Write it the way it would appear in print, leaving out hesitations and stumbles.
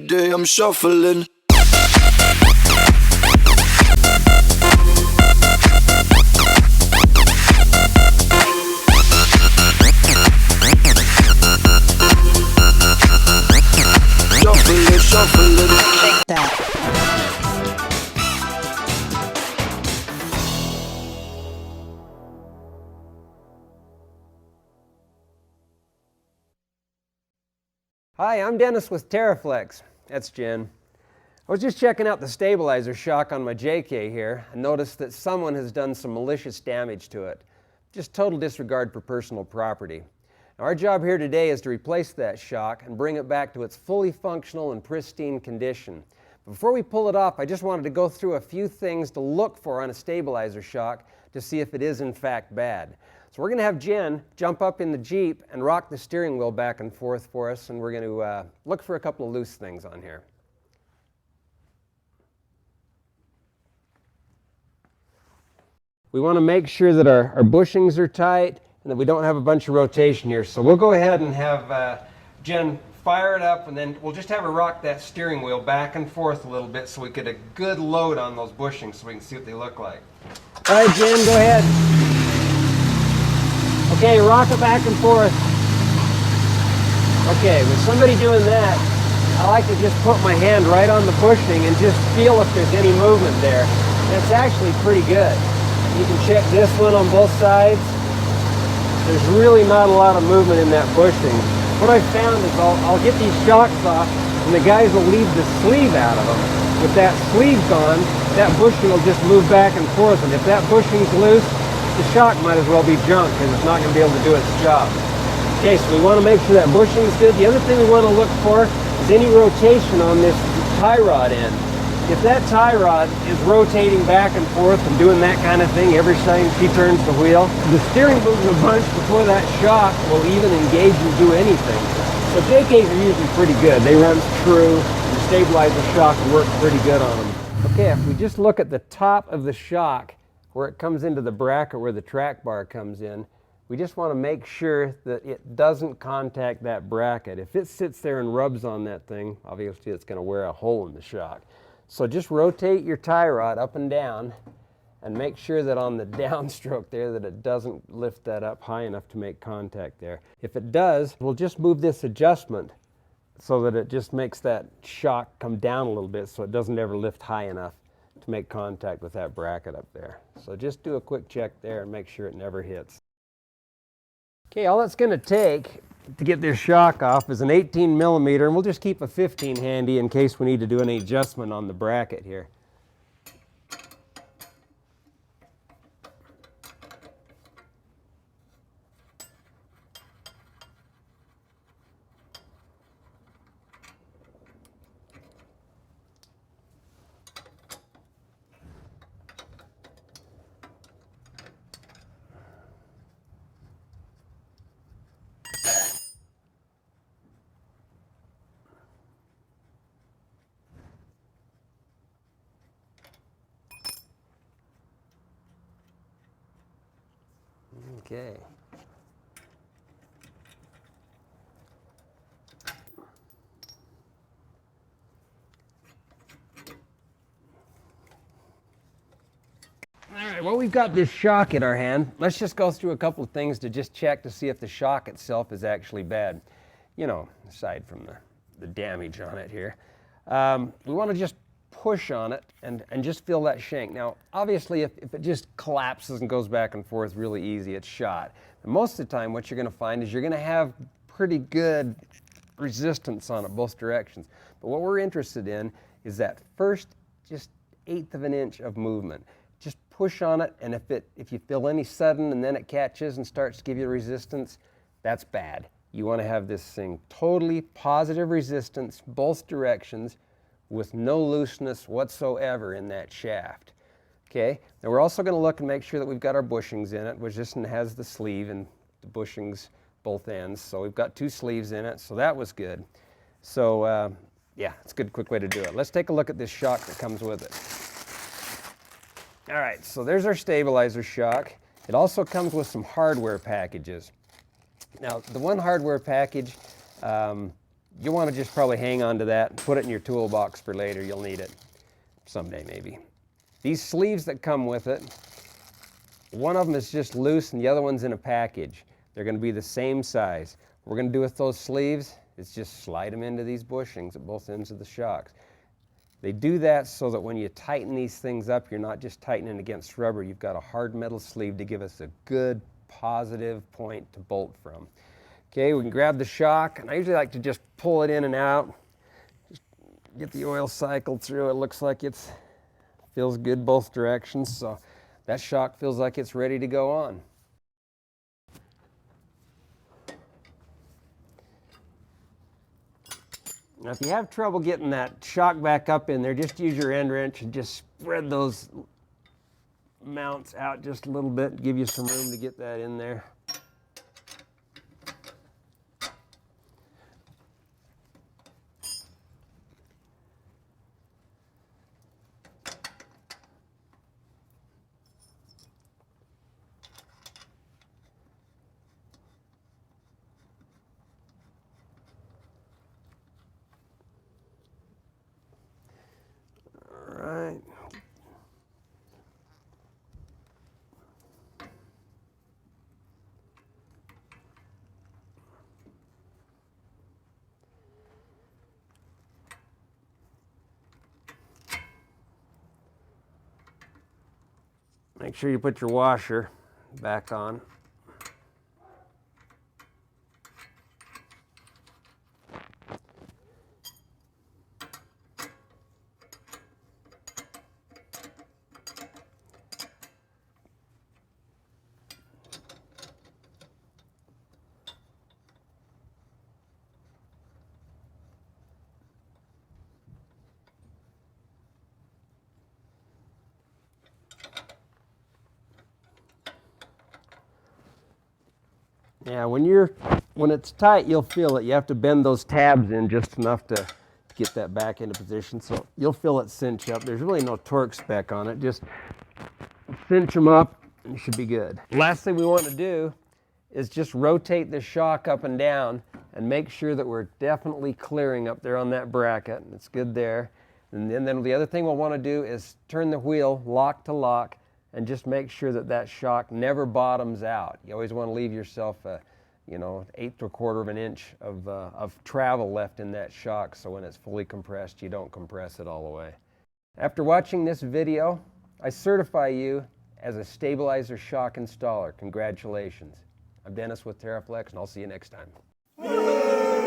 day I'm shuffling. Shuffling. Shake that. Hi, I'm Dennis with TeraFlex. That's Jen. I was just checking out the stabilizer shock on my JK here and noticed that someone has done some malicious damage to it. Just total disregard for personal property. Now, our job here today is to replace that shock and bring it back to its fully functional and pristine condition. Before we pull it off, I just wanted to go through a few things to look for on a stabilizer shock to see if it is in fact bad. So we're going to have Jen jump up in the Jeep and rock the steering wheel back and forth for us, and we're going to look for a couple of loose things on here. We want to make sure that our bushings are tight and that we don't have a bunch of rotation here. So we'll go ahead and have Jen fire it up, and then we'll just have her rock that steering wheel back and forth a little bit so we get a good load on those bushings so we can see what they look like. All right, Jen, go ahead. Okay, rock it back and forth. Okay, with somebody doing that, I like to just put my hand right on the bushing and just feel if there's any movement there. And it's actually pretty good. You can check this one on both sides. There's really not a lot of movement in that bushing. What I found is I'll get these shocks off and the guys will leave the sleeve out of them. With that sleeve gone, that bushing will just move back and forth, and if that bushing's loose, the shock might as well be junk because it's not going to be able to do its job. Okay, so we want to make sure that bushing's good. The other thing we want to look for is any rotation on this tie rod end. If that tie rod is rotating back and forth and doing that kind of thing every time she turns the wheel, the steering moves a bunch before that shock will even engage and do anything. So JKs are usually pretty good. They run true, and the stabilizer shock works pretty good on them. Okay, if we just look at the top of the shock, where it comes into the bracket where the track bar comes in, we just want to make sure that it doesn't contact that bracket. If it sits there and rubs on that thing, obviously it's going to wear a hole in the shock. So just rotate your tie rod up and down and make sure that on the downstroke there that it doesn't lift that up high enough to make contact there. If it does, we'll just move this adjustment so that it just makes that shock come down a little bit so it doesn't ever lift high enough to make contact with that bracket up there. So just do a quick check there and make sure it never hits. Okay, all it's going to take to get this shock off is an 18 millimeter, and we'll just keep a 15 handy in case we need to do any adjustment on the bracket here. Okay. All right, well, we've got this shock in our hand. Let's just go through a couple of things to just check to see if the shock itself is actually bad. You know, aside from the damage on it here. We want to just push on it and just feel that shank. Now, obviously, if it just collapses and goes back and forth really easy, it's shot. And most of the time, what you're going to find is you're going to have pretty good resistance on it both directions. But what we're interested in is that first just 1/8 of an inch of movement. Just push on it, and if you feel any sudden and then it catches and starts to give you resistance, that's bad. You want to have this thing totally positive resistance both directions with no looseness whatsoever in that shaft. Okay, now we're also going to look and make sure that we've got our bushings in it, which this one has the sleeve and the bushings both ends. So we've got 2 sleeves in it, so that was good. So yeah, it's a good quick way to do it. Let's take a look at this shock that comes with it. All right, so there's our stabilizer shock. It also comes with some hardware packages. Now, the one hardware package You want to just probably hang on to that and put it in your toolbox for later. You'll need it someday maybe. These sleeves that come with it, one of them is just loose and the other one's in a package. They're going to be the same size. What we're going to do with those sleeves is just slide them into these bushings at both ends of the shocks. They do that so that when you tighten these things up, you're not just tightening against rubber. You've got a hard metal sleeve to give us a good positive point to bolt from. Okay, we can grab the shock, and I usually like to just pull it in and out. Just get the oil cycled through. It looks like it's feels good both directions, so that shock feels like it's ready to go on. Now if you have trouble getting that shock back up in there, just use your end wrench and just spread those mounts out just a little bit, give you some room to get that in there. Right. Make sure you put your washer back on. Yeah, when it's tight, you'll feel it. You have to bend those tabs in just enough to get that back into position. So you'll feel it cinch up. There's really no torque spec on it. Just cinch them up and you should be good. Last thing we want to do is just rotate the shock up and down and make sure that we're definitely clearing up there on that bracket. It's good there. And then the other thing we'll want to do is turn the wheel lock to lock and just make sure that that shock never bottoms out. You always want to leave yourself a, 1/8 to 1/4 of an inch of travel left in that shock, so when it's fully compressed, you don't compress it all the way. After watching this video, I certify you as a stabilizer shock installer. Congratulations. I'm Dennis with TeraFlex, and I'll see you next time.